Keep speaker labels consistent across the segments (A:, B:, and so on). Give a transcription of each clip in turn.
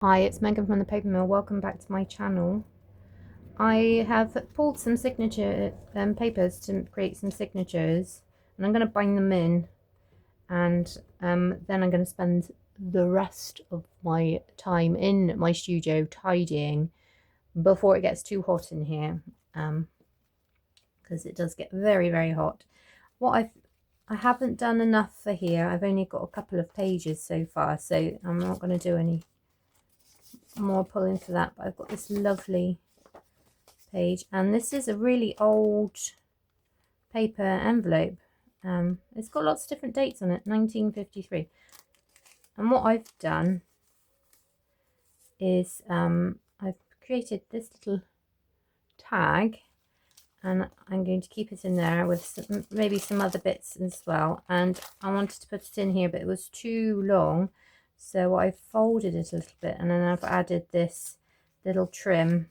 A: Hi, it's Megan from the Paper Mill. Welcome back to my channel. I have pulled some signature papers to create some signatures, and I'm going to bind them in, and then I'm going to spend the rest of my time in my studio tidying before it gets too hot in here, because it does get very, very hot. I haven't done enough for here. I've only got a couple of pages so far, so I'm not going to do any more pulling for that, but I've got this lovely page, and this is a really old paper envelope. It's got lots of different dates on it, 1953. And what I've done is I've created this little tag, and I'm going to keep it in there with maybe some other bits as well. And I wanted to put it in here, but it was too long, so I folded it a little bit, and then I've added this little trim.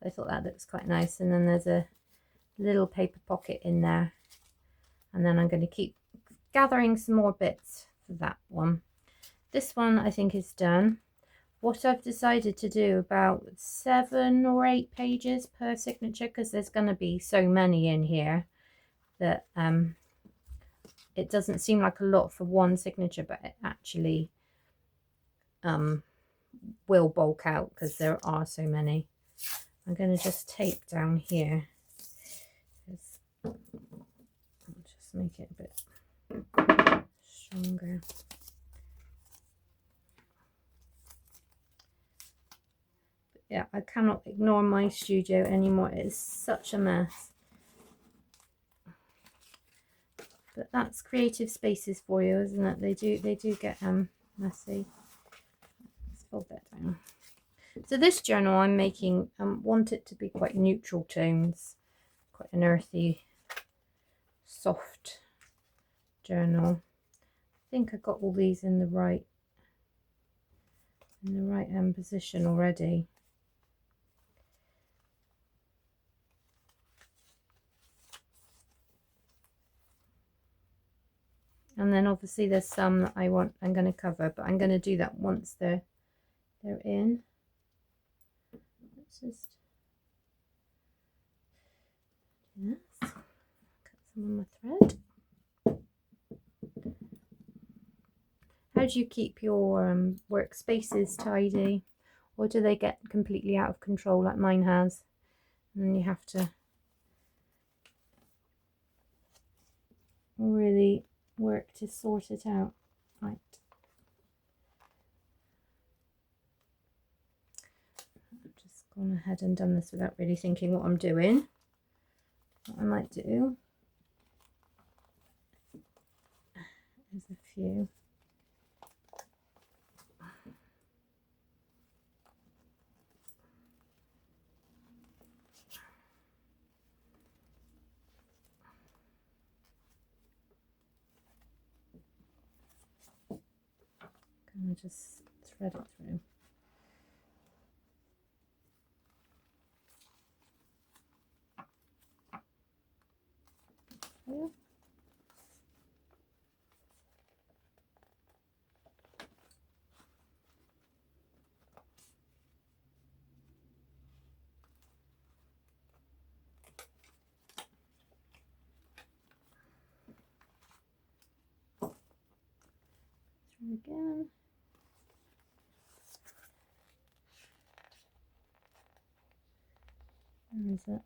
A: I thought that looks quite nice. And then there's a little paper pocket in there, and then I'm going to keep gathering some more bits for that one. This one I think is done. What I've decided to do, about 7 or 8 pages per signature, because there's going to be so many in here that it doesn't seem like a lot for one signature, but it actually will bulk out because there are so many. I'm going to just tape down here. I'll just make it a bit stronger. Yeah, I cannot ignore my studio anymore. It's such a mess. But that's creative spaces for you, isn't it? They do get messy. Let's fold that down. So this journal I'm making, want it to be quite neutral tones, quite an earthy, soft journal. I think I got all these in the right position already. And then obviously there's some that I'm going to cover, but I'm going to do that once they're in. Let's just do this. Cut some on my thread. How do you keep your workspaces tidy, or do they get completely out of control like mine has, and then you have to really work to sort it out? Right. I've just gone ahead and done this without really thinking what I'm doing. What I might do is a few. I'm just thread it through. Yeah. Through again. Where is it?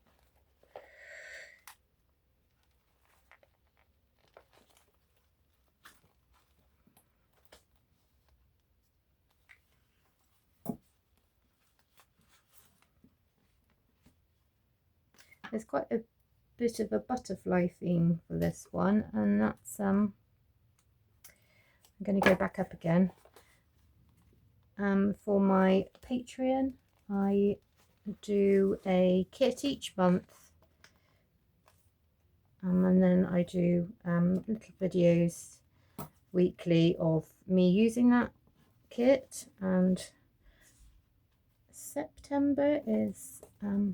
A: There's quite a bit of a butterfly theme for this one, and that's I'm going to go back up again. For my Patreon, I do a kit each month, and then I do little videos weekly of me using that kit. And September is a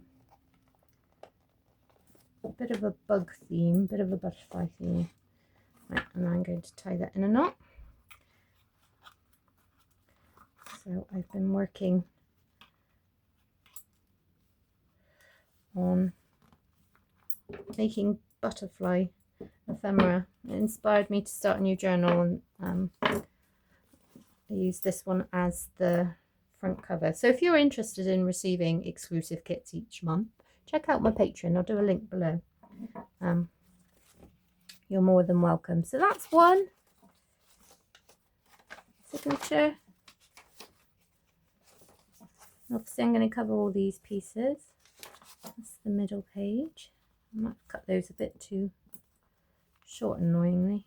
A: bit of a bug theme, bit of a butterfly theme. Right, and I'm going to tie that in a knot. So I've been working on making butterfly ephemera. It inspired me to start a new journal, and I use this one as the front cover. So if you're interested in receiving exclusive kits each month, check out my Patreon. I'll do a link below. You're more than welcome. So that's one signature. Obviously I'm going to cover all these pieces. That's the middle page. I might cut those a bit too short, annoyingly.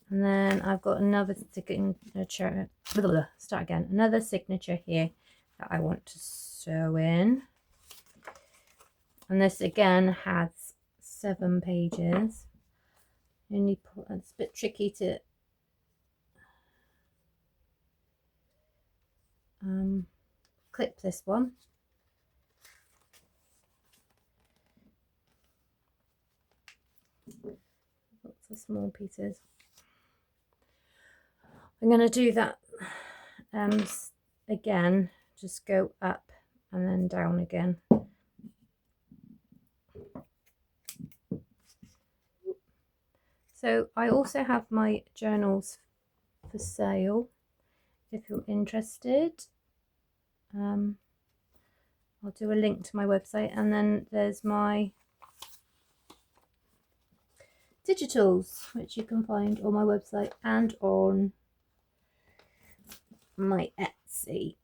A: And then I've got another signature, start again, another signature here that I want to sew in. And this again has 7 pages. Only it's a bit tricky to clip this one. Lots of small pieces. I'm going to do that again, just go up and then down again. So I also have my journals for sale if you're interested. I'll do a link to my website, and then there's my digitals, which you can find on my website and on my Etsy.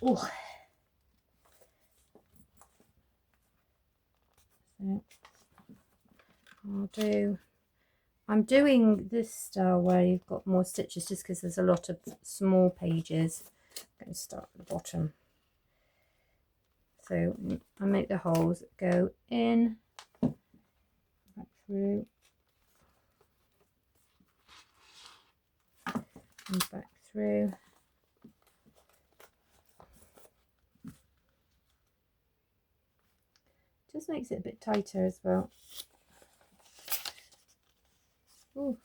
A: Oh, so I'm doing this style where you've got more stitches just because there's a lot of small pages. I'm going to start at the bottom. So I make the holes go in, back through, and back through. Just makes it a bit tighter as well. Ooh.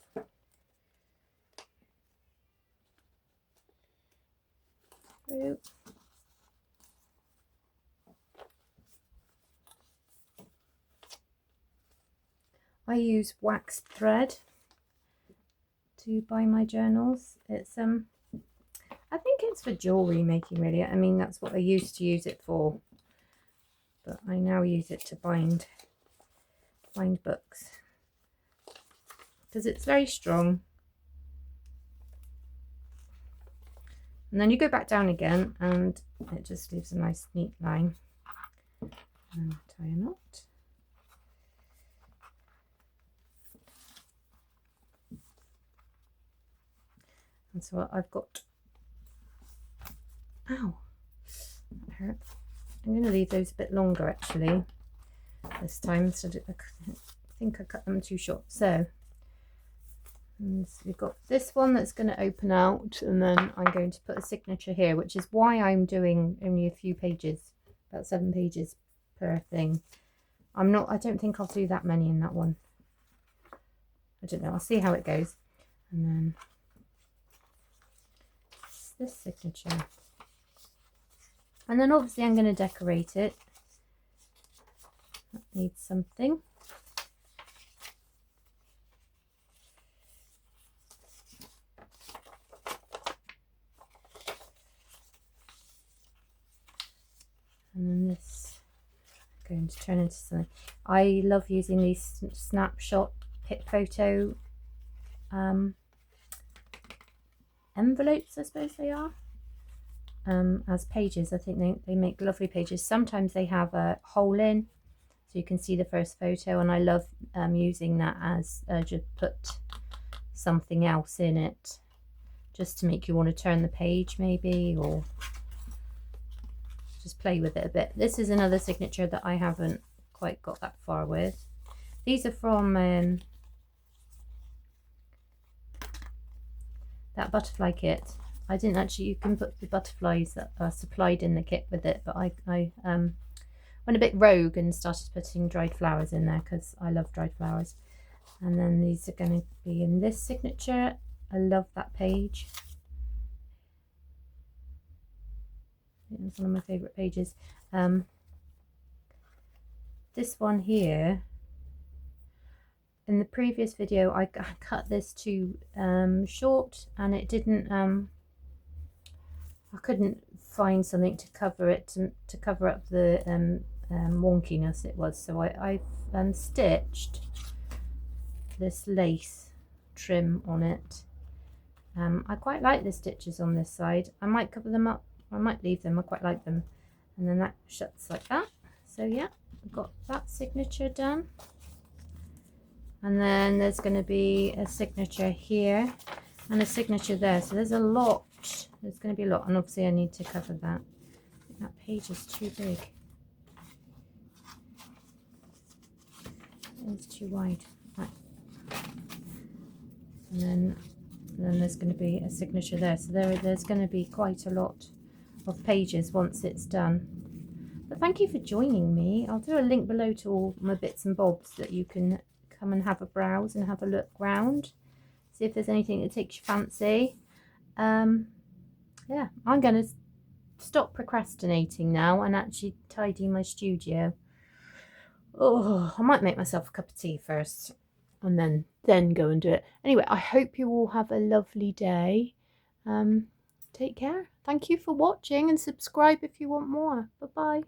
A: Through. I use waxed thread to bind my journals. It's I think it's for jewelry making, really. I mean, that's what I used to use it for, but I now use it to bind books because it's very strong. And then you go back down again and it just leaves a nice neat line. And tie a knot. And so I've got, ow, that hurt. I'm going to leave those a bit longer actually this time, so I think I cut them too short. So we've got this one that's going to open out, and then I'm going to put a signature here, which is why I'm doing only a few pages, about 7 pages per thing. I don't think I'll do that many in that one. I don't know, I'll see how it goes. And then this signature, and then obviously I'm going to decorate it. That needs something. And then this I'm going to turn into something. I love using these snapshot photo envelopes, I suppose they are, as pages. I think they make lovely pages. Sometimes they have a hole in, so you can see the first photo, and I love using that as just put something else in it, just to make you want to turn the page maybe, or just play with it a bit. This is another signature that I haven't quite got that far with. These are from that butterfly kit. I didn't actually, you can put the butterflies that are supplied in the kit with it, but I went a bit rogue and started putting dried flowers in there because I love dried flowers. And then these are going to be in this signature. I love that page. It's one of my favourite pages. This one here, in the previous video I cut this too short, and it didn't I couldn't find something to cover it, to cover up the wonkiness it was, so I've stitched this lace trim on it. I quite like the stitches on this side. I might cover them up, I might leave them, I quite like them. And then that shuts like that. So yeah, I've got that signature done. And then there's going to be a signature here and a signature there. So there's a lot. There's going to be a lot. And obviously I need to cover that. I think that page is too big. It's too wide. Right. And then there's going to be a signature there. So there's going to be quite a lot of pages once it's done. But thank you for joining me. I'll do a link below to all my bits and bobs that you can come and have a browse and have a look round, see if there's anything that takes your fancy. Yeah, I'm going to stop procrastinating now and actually tidy my studio. Oh, I might make myself a cup of tea first and then go and do it. Anyway, I hope you all have a lovely day. Take care. Thank you for watching, and subscribe if you want more. Bye bye.